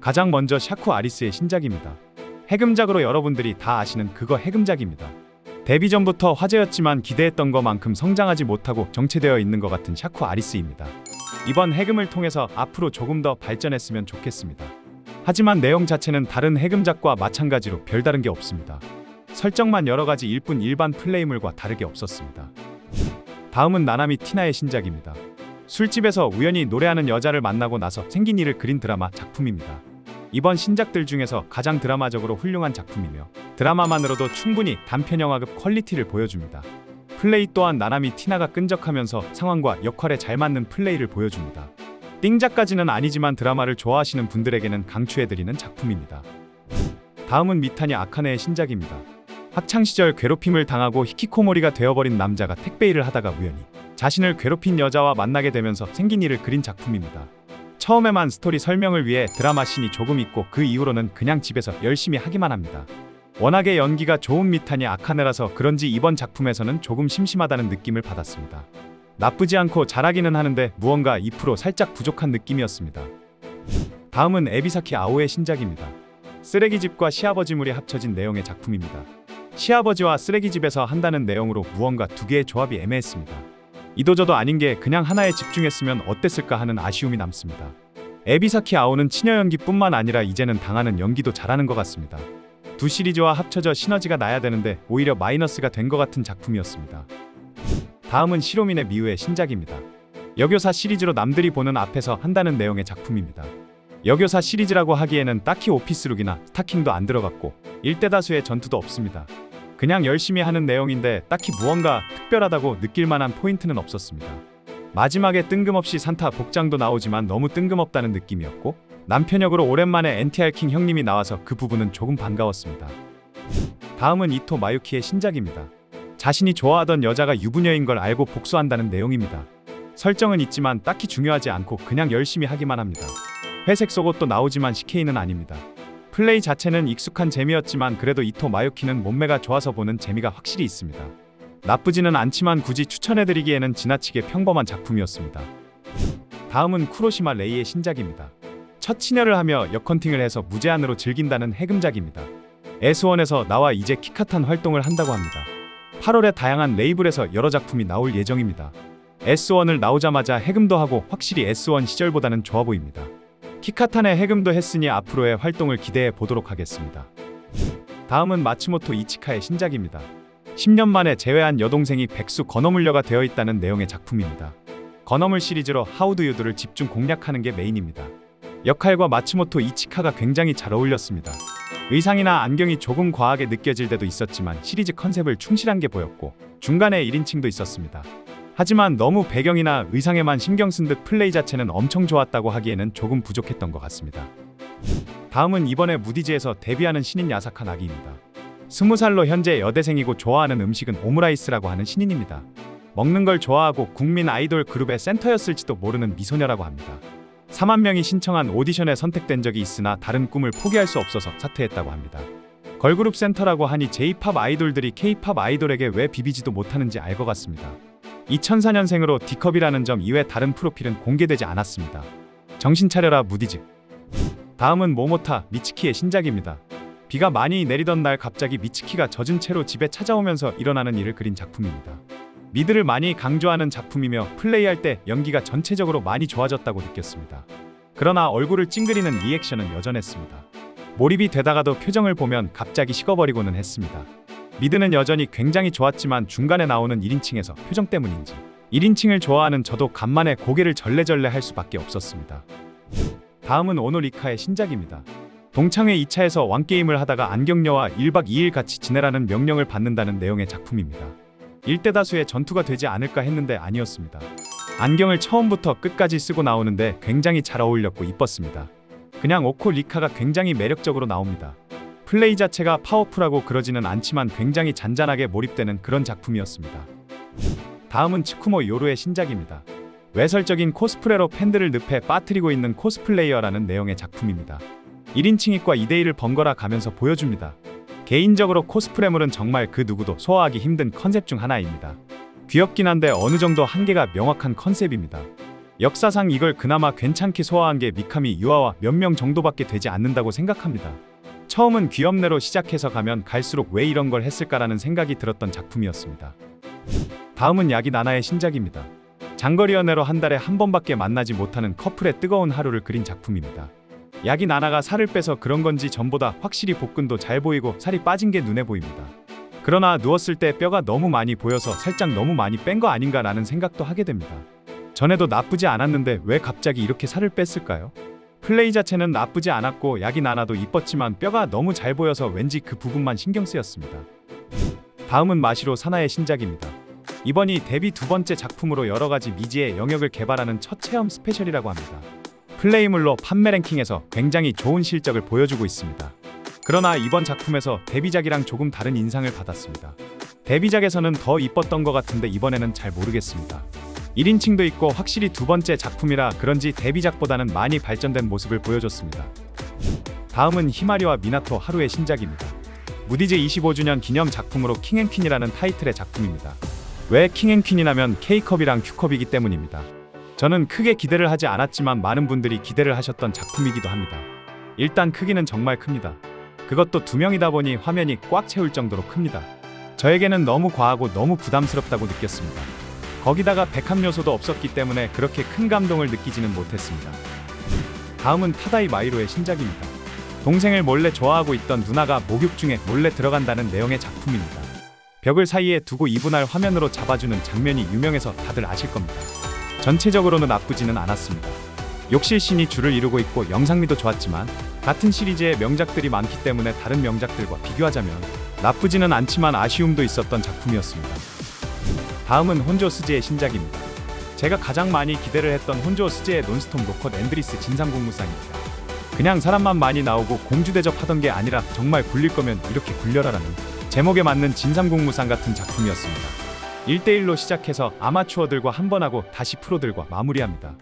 가장 먼저 샤쿠 아리스의 신작입니다. 해금작으로 여러분들이 다 아시는 그거 해금작입니다. 데뷔 전부터 화제였지만 기대했던 것만큼 성장하지 못하고 정체되어 있는 것 같은 샤쿠 아리스입니다. 이번 해금을 통해서 앞으로 조금 더 발전했으면 좋겠습니다. 하지만 내용 자체는 다른 해금작과 마찬가지로 별다른 게 없습니다. 설정만 여러 가지일 뿐 일반 플레이물과 다르게 없었습니다. 다음은 나나미 티나의 신작입니다. 술집에서 우연히 노래하는 여자를 만나고 나서 생긴 일을 그린 드라마 작품입니다. 이번 신작들 중에서 가장 드라마적으로 훌륭한 작품이며 드라마만으로도 충분히 단편영화급 퀄리티를 보여줍니다. 플레이 또한 나나미 티나가 끈적하면서 상황과 역할에 잘 맞는 플레이를 보여줍니다. 띵작까지는 아니지만 드라마를 좋아하시는 분들에게는 강추해드리는 작품입니다. 다음은 미타니 아카네의 신작입니다. 학창시절 괴롭힘을 당하고 히키코모리가 되어버린 남자가 택배일을 하다가 우연히 자신을 괴롭힌 여자와 만나게 되면서 생긴 일을 그린 작품입니다. 처음에만 스토리 설명을 위해 드라마 씬이 조금 있고 그 이후로는 그냥 집에서 열심히 하기만 합니다. 워낙에 연기가 좋은 미타니 아카네라서 그런지 이번 작품에서는 조금 심심하다는 느낌을 받았습니다. 나쁘지 않고 잘하기는 하는데 무언가 2% 살짝 부족한 느낌이었습니다. 다음은 에비사키 아오의 신작입니다. 쓰레기집과 시아버지물이 합쳐진 내용의 작품입니다. 시아버지와 쓰레기집에서 한다는 내용으로 무언가 두 개의 조합이 애매했습니다. 이도저도 아닌 게 그냥 하나에 집중했으면 어땠을까 하는 아쉬움이 남습니다. 에비사키 아오는 치녀 연기뿐만 아니라 이제는 당하는 연기도 잘하는 것 같습니다. 두 시리즈와 합쳐져 시너지가 나야 되는데 오히려 마이너스가 된 것 같은 작품이었습니다. 다음은 시로미네 미우의 신작입니다. 여교사 시리즈로 남들이 보는 앞에서 한다는 내용의 작품입니다. 여교사 시리즈라고 하기에는 딱히 오피스룩이나 스타킹도 안 들어갔고 일대다수의 전투도 없습니다. 그냥 열심히 하는 내용인데 딱히 무언가 특별하다고 느낄 만한 포인트는 없었습니다. 마지막에 뜬금없이 산타 복장도 나오지만 너무 뜬금없다는 느낌이었고 남편역으로 오랜만에 NTR 킹 형님이 나와서 그 부분은 조금 반가웠습니다. 다음은 이토 마유키의 신작입니다. 자신이 좋아하던 여자가 유부녀인 걸 알고 복수한다는 내용입니다. 설정은 있지만 딱히 중요하지 않고 그냥 열심히 하기만 합니다. 회색 속옷도 나오지만 CK는 아닙니다. 플레이 자체는 익숙한 재미였지만 그래도 이토 마유키는 몸매가 좋아서 보는 재미가 확실히 있습니다. 나쁘지는 않지만 굳이 추천해드리기에는 지나치게 평범한 작품이었습니다. 다음은 쿠로시마 레이의 신작입니다. 첫 친여를 하며 역헌팅을 해서 무제한으로 즐긴다는 해금작입니다. S1에서 나와 이제 키카탄 활동을 한다고 합니다. 8월에 다양한 레이블에서 여러 작품이 나올 예정입니다. S1을 나오자마자 해금도 하고 확실히 S1 시절보다는 좋아 보입니다. 키카탄의 해금도 했으니 앞으로의 활동을 기대해 보도록 하겠습니다. 다음은 마츠모토 이치카의 신작입니다. 10년 만에 재회한 여동생이 백수 건어물녀가 되어 있다는 내용의 작품입니다. 건어물 시리즈로 하우드유두를 집중 공략하는 게 메인입니다. 역할과 마츠모토 이치카가 굉장히 잘 어울렸습니다. 의상이나 안경이 조금 과하게 느껴질 때도 있었지만 시리즈 컨셉을 충실한 게 보였고 중간에 1인칭도 있었습니다. 하지만 너무 배경이나 의상에만 신경 쓴 듯 플레이 자체는 엄청 좋았다고 하기에는 조금 부족했던 것 같습니다. 다음은 이번에 무디즈에서 데뷔하는 신인 야사카 나기입니다. 20살로 현재 여대생이고 좋아하는 음식은 오므라이스라고 하는 신인입니다. 먹는 걸 좋아하고 국민 아이돌 그룹의 센터였을지도 모르는 미소녀라고 합니다. 4만 명이 신청한 오디션에 선택된 적이 있으나 다른 꿈을 포기할 수 없어서 사퇴했다고 합니다. 걸그룹 센터라고 하니 J-팝 아이돌들이 K-팝 아이돌에게 왜 비비지도 못하는지 알 것 같습니다. 2004년생으로 D컵이라는 점 이외 다른 프로필은 공개되지 않았습니다. 정신 차려라 무디즈. 다음은 모모타 미츠키의 신작입니다. 비가 많이 내리던 날 갑자기 미츠키가 젖은 채로 집에 찾아오면서 일어나는 일을 그린 작품입니다. 미드를 많이 강조하는 작품이며 플레이할 때 연기가 전체적으로 많이 좋아졌다고 느꼈습니다. 그러나 얼굴을 찡그리는 리액션은 여전했습니다. 몰입이 되다가도 표정을 보면 갑자기 식어버리고는 했습니다. 미드는 여전히 굉장히 좋았지만 중간에 나오는 1인칭에서 표정 때문인지 1인칭을 좋아하는 저도 간만에 고개를 절레절레 할 수밖에 없었습니다. 다음은 오노리카의 신작입니다. 동창회 2차에서 왕게임을 하다가 안경녀와 1박 2일 같이 지내라는 명령을 받는다는 내용의 작품입니다. 일대다수의 전투가 되지 않을까 했는데 아니었습니다. 안경을 처음부터 끝까지 쓰고 나오는데 굉장히 잘 어울렸고 이뻤습니다. 그냥 오코 리카가 굉장히 매력적으로 나옵니다. 플레이 자체가 파워풀하고 그러지는 않지만 굉장히 잔잔하게 몰입되는 그런 작품이었습니다. 다음은 츠쿠모 요루의 신작입니다. 외설적인 코스프레로 팬들을 늪에 빠뜨리고 있는 코스플레이어라는 내용의 작품입니다. 1인칭 과 2대1을 번갈아 가면서 보여줍니다. 개인적으로 코스프레물은 정말 그 누구도 소화하기 힘든 컨셉 중 하나입니다. 귀엽긴 한데 어느 정도 한계가 명확한 컨셉입니다. 역사상 이걸 그나마 괜찮게 소화한 게 미카미 유아와 몇 명 정도밖에 되지 않는다고 생각합니다. 처음은 귀엽네로 시작해서 가면 갈수록 왜 이런 걸 했을까라는 생각이 들었던 작품이었습니다. 다음은 야기 나나의 신작입니다. 장거리 연애로 한 달에 한 번밖에 만나지 못하는 커플의 뜨거운 하루를 그린 작품입니다. 야기 나나가 살을 빼서 그런 건지 전보다 확실히 복근도 잘 보이고 살이 빠진 게 눈에 보입니다. 그러나 누웠을 때 뼈가 너무 많이 보여서 살짝 너무 많이 뺀 거 아닌가라는 생각도 하게 됩니다. 전에도 나쁘지 않았는데 왜 갑자기 이렇게 살을 뺐을까요? 플레이 자체는 나쁘지 않았고 야기 나나도 이뻤지만 뼈가 너무 잘 보여서 왠지 그 부분만 신경 쓰였습니다. 다음은 마시로 사나의 신작입니다. 이번이 데뷔 두 번째 작품으로 여러 가지 미지의 영역을 개발하는 첫 체험 스페셜이라고 합니다. 플레이물로 판매 랭킹에서 굉장히 좋은 실적을 보여주고 있습니다. 그러나 이번 작품에서 데뷔작이랑 조금 다른 인상을 받았습니다. 데뷔작에서는 더 이뻤던 것 같은데 이번에는 잘 모르겠습니다. 1인칭도 있고 확실히 두 번째 작품이라 그런지 데뷔작보다는 많이 발전된 모습을 보여줬습니다. 다음은 히마리와 미나토 하루의 신작입니다. 무디즈 25주년 기념 작품으로 킹앤퀸이라는 타이틀의 작품입니다. 왜 킹앤퀸이냐면 K컵이랑 Q컵이기 때문입니다. 저는 크게 기대를 하지 않았지만 많은 분들이 기대를 하셨던 작품이기도 합니다. 일단 크기는 정말 큽니다. 그것도 두 명이다 보니 화면이 꽉 채울 정도로 큽니다. 저에게는 너무 과하고 너무 부담스럽다고 느꼈습니다. 거기다가 백합 요소도 없었기 때문에 그렇게 큰 감동을 느끼지는 못했습니다. 다음은 타다이 마이로의 신작입니다. 동생을 몰래 좋아하고 있던 누나가 목욕 중에 몰래 들어간다는 내용의 작품입니다. 벽을 사이에 두고 이분할 화면으로 잡아주는 장면이 유명해서 다들 아실 겁니다. 전체적으로는 나쁘지는 않았습니다. 욕실씬이 줄을 이루고 있고 영상미도 좋았지만 같은 시리즈의 명작들이 많기 때문에 다른 명작들과 비교하자면 나쁘지는 않지만 아쉬움도 있었던 작품이었습니다. 다음은 혼조 스즈의 신작입니다. 제가 가장 많이 기대를 했던 혼조 스즈의 논스톱 로컷 앤드리스 진상공무상입니다. 그냥 사람만 많이 나오고 공주 대접하던 게 아니라 정말 굴릴 거면 이렇게 굴려라라는 제목에 맞는 진상공무상 같은 작품이었습니다. 1대1로 시작해서 아마추어들과 한 번 하고 다시 프로들과 마무리합니다.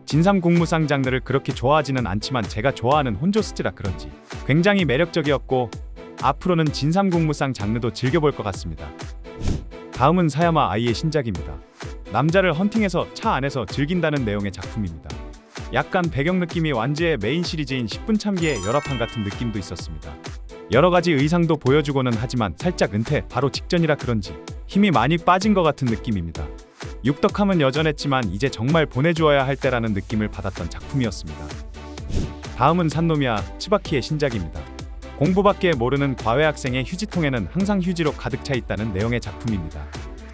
진상공무상 장르를 그렇게 좋아하지는 않지만 제가 좋아하는 혼조 스즈라 그런지 굉장히 매력적이었고 앞으로는 진상공무상 장르도 즐겨볼 것 같습니다. 다음은 사야마 아이의 신작입니다. 남자를 헌팅해서 차 안에서 즐긴다는 내용의 작품입니다. 약간 배경 느낌이 완지의 메인 시리즈인 10분 참기의 열화판 같은 느낌도 있었습니다. 여러가지 의상도 보여주고는 하지만 살짝 은퇴 바로 직전이라 그런지 힘이 많이 빠진 것 같은 느낌입니다. 육덕함은 여전했지만 이제 정말 보내주어야 할 때라는 느낌을 받았던 작품이었습니다. 다음은 산노미야 츠바키의 신작입니다. 공부밖에 모르는 과외 학생의 휴지통에는 항상 휴지로 가득 차 있다는 내용의 작품입니다.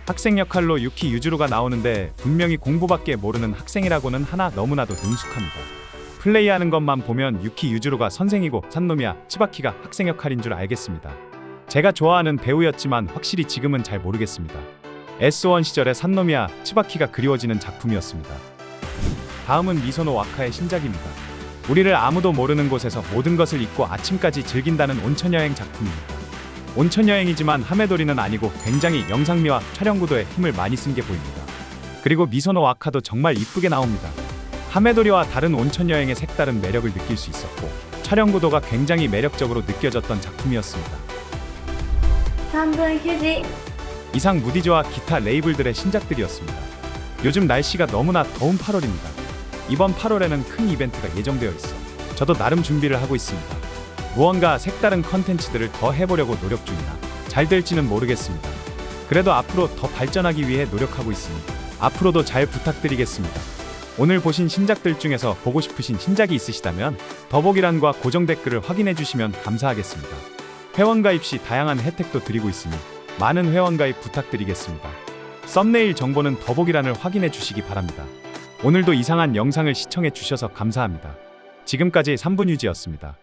학생 역할로 유키 유주루가 나오는데 분명히 공부밖에 모르는 학생이라고는 하나 너무나도 능숙합니다. 플레이하는 것만 보면 유키 유주루가 선생이고 산노미야 츠바키가 학생 역할인 줄 알겠습니다. 제가 좋아하는 배우였지만 확실히 지금은 잘 모르겠습니다. S1 시절의 산노미야 츠바키가 그리워지는 작품이었습니다. 다음은 미소노 와카의 신작입니다. 우리를 아무도 모르는 곳에서 모든 것을 잊고 아침까지 즐긴다는 온천여행 작품입니다. 온천여행이지만 하메도리는 아니고 굉장히 영상미와 촬영구도에 힘을 많이 쓴 게 보입니다. 그리고 미소노 와카도 정말 이쁘게 나옵니다. 하메도리와 다른 온천여행의 색다른 매력을 느낄 수 있었고 촬영구도가 굉장히 매력적으로 느껴졌던 작품이었습니다. 3분 휴지. 이상 무디즈와 기타 레이블들의 신작들이었습니다. 요즘 날씨가 너무나 더운 8월입니다. 이번 8월에는 큰 이벤트가 예정되어 있어 저도 나름 준비를 하고 있습니다. 무언가 색다른 컨텐츠들을 더 해보려고 노력 중이라 잘 될지는 모르겠습니다. 그래도 앞으로 더 발전하기 위해 노력하고 있습니다. 앞으로도 잘 부탁드리겠습니다. 오늘 보신 신작들 중에서 보고 싶으신 신작이 있으시다면 더보기란과 고정 댓글을 확인해 주시면 감사하겠습니다. 회원가입 시 다양한 혜택도 드리고 있으니 많은 회원가입 부탁드리겠습니다. 썸네일 정보는 더보기란을 확인해 주시기 바랍니다. 오늘도 이상한 영상을 시청해 주셔서 감사합니다. 지금까지 3분 유지였습니다.